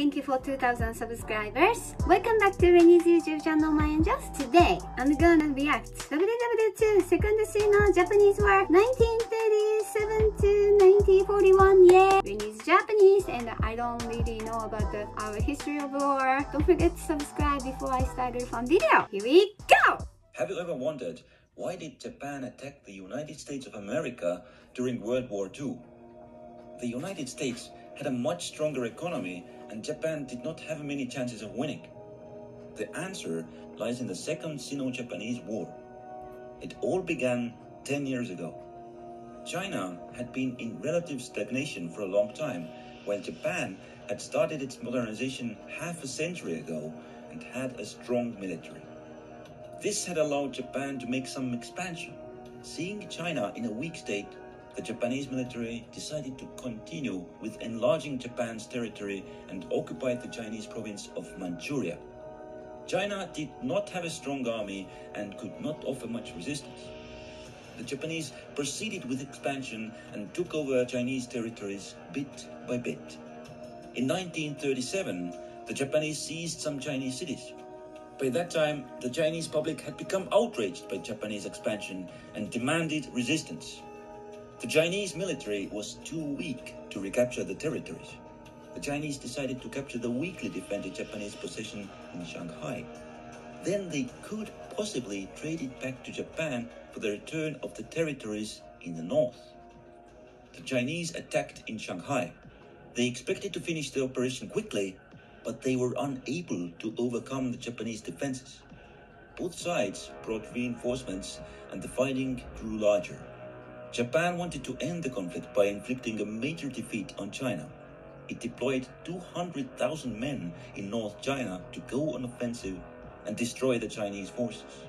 Thank you for 2,000 subscribers. Welcome back to Rennie's YouTube channel, My Angels. Today, I'm gonna react WW2 Second Sino-Japanese War 1937 to 1941. Yeah! Rennie's Japanese and I don't really know about our history of war. Don't forget to subscribe before I start the fun video. Here we go! Have you ever wondered why did Japan attack the United States of America during World War II? The United States had a much stronger economy and Japan did not have many chances of winning. The answer lies in the Second Sino-Japanese War. It all began 10 years ago. China had been in relative stagnation for a long time, while Japan had started its modernization half a century ago and had a strong military. This had allowed Japan to make some expansion. Seeing China in a weak state, the Japanese military decided to continue with enlarging Japan's territory and occupied the Chinese province of Manchuria. China did not have a strong army and could not offer much resistance. The Japanese proceeded with expansion and took over Chinese territories bit by bit. In 1937, the Japanese seized some Chinese cities. By that time, the Chinese public had become outraged by Japanese expansion and demanded resistance. The Chinese military was too weak to recapture the territories. The Chinese decided to capture the weakly defended Japanese possession in Shanghai. Then they could possibly trade it back to Japan for the return of the territories in the north. The Chinese attacked in Shanghai. They expected to finish the operation quickly, but they were unable to overcome the Japanese defenses. Both sides brought reinforcements and the fighting grew larger. Japan wanted to end the conflict by inflicting a major defeat on China. It deployed 200,000 men in North China to go on offensive and destroy the Chinese forces.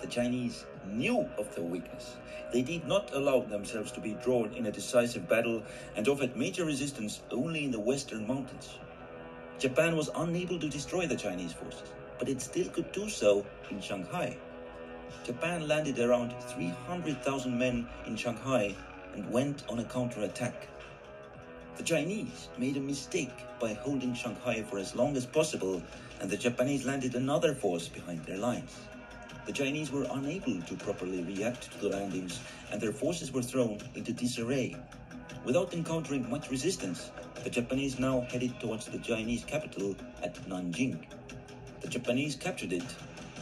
The Chinese knew of their weakness. They did not allow themselves to be drawn in a decisive battle and offered major resistance only in the western mountains. Japan was unable to destroy the Chinese forces, but it still could do so in Shanghai. Japan landed around 300,000 men in Shanghai and went on a counterattack. The Chinese made a mistake by holding Shanghai for as long as possible, and the Japanese landed another force behind their lines. The Chinese were unable to properly react to the landings, and their forces were thrown into disarray. Without encountering much resistance, the Japanese now headed towards the Chinese capital at Nanjing. The Japanese captured it,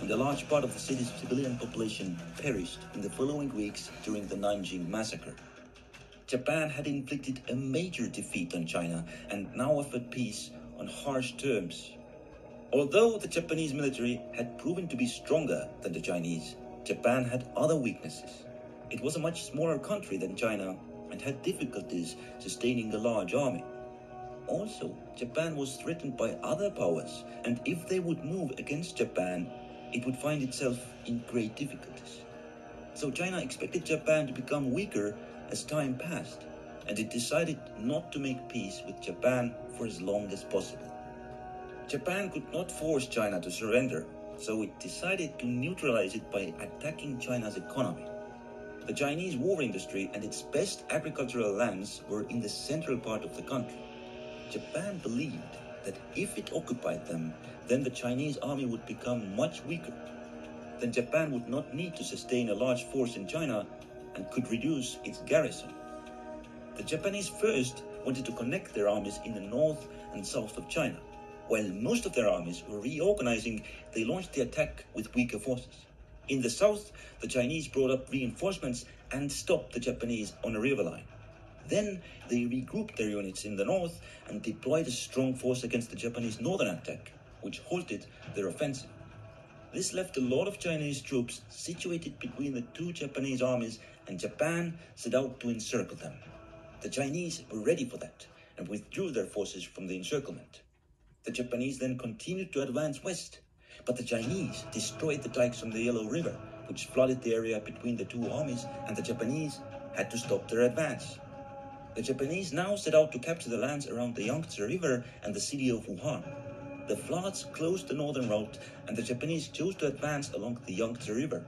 and a large part of the city's civilian population perished in the following weeks during the Nanjing massacre. Japan had inflicted a major defeat on China and now offered peace on harsh terms. Although the Japanese military had proven to be stronger than the Chinese, Japan had other weaknesses. It was a much smaller country than China and had difficulties sustaining a large army. Also, Japan was threatened by other powers, and if they would move against Japan, it would find itself in great difficulties. So China expected Japan to become weaker as time passed, and it decided not to make peace with Japan for as long as possible. Japan could not force China to surrender, so it decided to neutralize it by attacking China's economy. The Chinese war industry and its best agricultural lands were in the central part of the country. Japan believed that if it occupied them, then the Chinese army would become much weaker. Then Japan would not need to sustain a large force in China and could reduce its garrison. The Japanese first wanted to connect their armies in the north and south of China. While most of their armies were reorganizing, they launched the attack with weaker forces. In the south, the Chinese brought up reinforcements and stopped the Japanese on a river line. Then they regrouped their units in the north and deployed a strong force against the Japanese northern attack, which halted their offensive. This left a lot of Chinese troops situated between the two Japanese armies, and Japan set out to encircle them. The Chinese were ready for that and withdrew their forces from the encirclement. The Japanese then continued to advance west, but the Chinese destroyed the dikes on the Yellow River, which flooded the area between the two armies, and the Japanese had to stop their advance. The Japanese now set out to capture the lands around the Yangtze River and the city of Wuhan. The floods closed the northern route, and the Japanese chose to advance along the Yangtze River.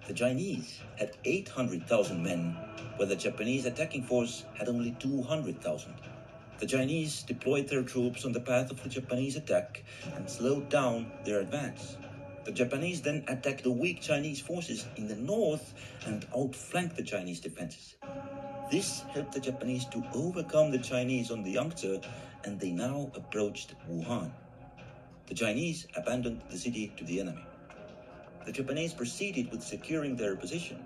The Chinese had 800,000 men, while the Japanese attacking force had only 200,000. The Chinese deployed their troops on the path of the Japanese attack and slowed down their advance. The Japanese then attacked the weak Chinese forces in the north and outflanked the Chinese defenses. This helped the Japanese to overcome the Chinese on the Yangtze, and they now approached Wuhan. The Chinese abandoned the city to the enemy. The Japanese proceeded with securing their position.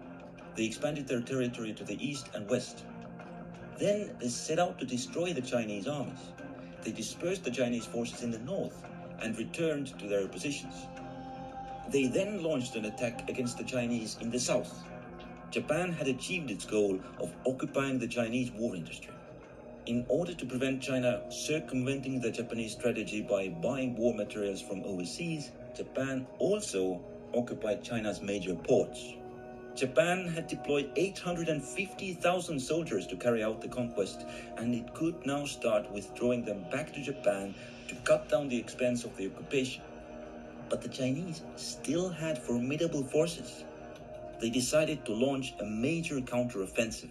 They expanded their territory to the east and west. Then they set out to destroy the Chinese armies. They dispersed the Chinese forces in the north and returned to their positions. They then launched an attack against the Chinese in the south. Japan had achieved its goal of occupying the Chinese war industry. In order to prevent China circumventing the Japanese strategy by buying war materials from overseas, Japan also occupied China's major ports. Japan had deployed 850,000 soldiers to carry out the conquest, and it could now start withdrawing them back to Japan to cut down the expense of the occupation. But the Chinese still had formidable forces. They decided to launch a major counteroffensive.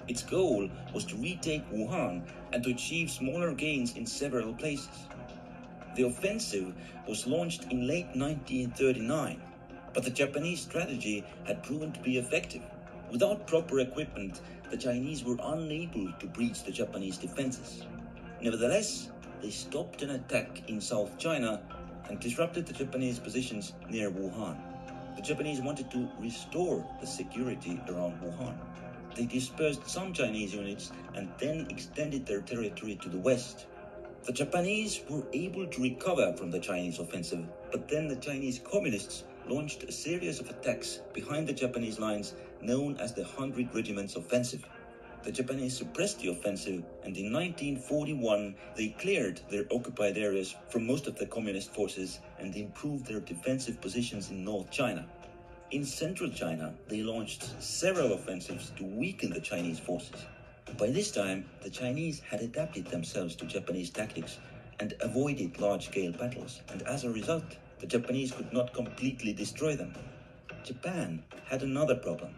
Its goal was to retake Wuhan and to achieve smaller gains in several places. The offensive was launched in late 1939, but the Japanese strategy had proven to be effective. Without proper equipment, the Chinese were unable to breach the Japanese defenses. Nevertheless, they stopped an attack in South China and disrupted the Japanese positions near Wuhan. The Japanese wanted to restore the security around Wuhan. They dispersed some Chinese units and then extended their territory to the west. The Japanese were able to recover from the Chinese offensive, but then the Chinese communists launched a series of attacks behind the Japanese lines known as the 100 Regiments Offensive. The Japanese suppressed the offensive, and in 1941 they cleared their occupied areas from most of the communist forces and improved their defensive positions in North China. In central China, they launched several offensives to weaken the Chinese forces. By this time, the Chinese had adapted themselves to Japanese tactics and avoided large-scale battles, and as a result, the Japanese could not completely destroy them. Japan had another problem.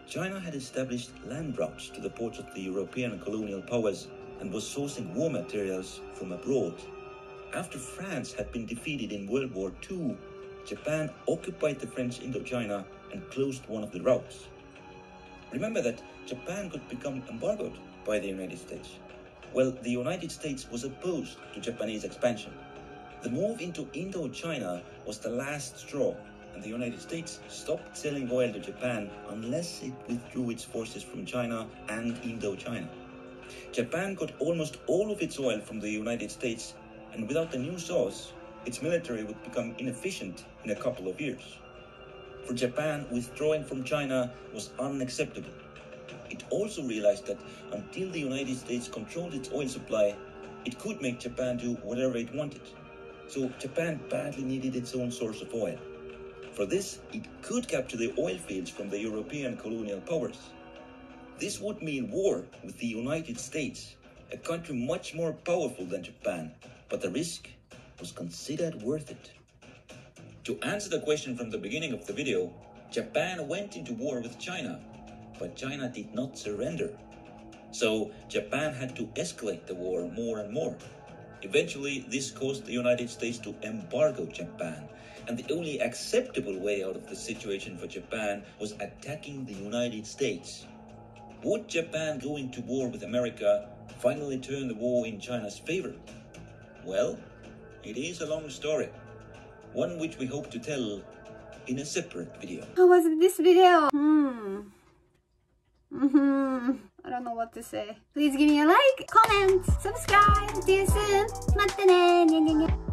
China had established land routes to the ports of the European colonial powers and was sourcing war materials from abroad. After France had been defeated in World War II, Japan occupied the French Indochina and closed one of the routes. Remember that Japan could become embargoed by the United States. Well, the United States was opposed to Japanese expansion. The move into Indochina was the last straw, and the United States stopped selling oil to Japan unless it withdrew its forces from China and Indochina. Japan got almost all of its oil from the United States, and without the new source, its military would become inefficient in a couple of years. For Japan, withdrawing from China was unacceptable. It also realized that until the United States controlled its oil supply, it could make Japan do whatever it wanted. So Japan badly needed its own source of oil. For this, it could capture the oil fields from the European colonial powers. This would mean war with the United States, a country much more powerful than Japan, but the risk was considered worth it. To answer the question from the beginning of the video, Japan went into war with China, but China did not surrender. So Japan had to escalate the war more and more. Eventually, this caused the United States to embargo Japan, and the only acceptable way out of the situation for Japan was attacking the United States. Would Japan going to war with America finally turn the war in China's favor? Well, it is a long story, one which we hope to tell in a separate video. How was this video? I don't know what to say. Please give me a like, comment, subscribe. See you soon. 待ってね。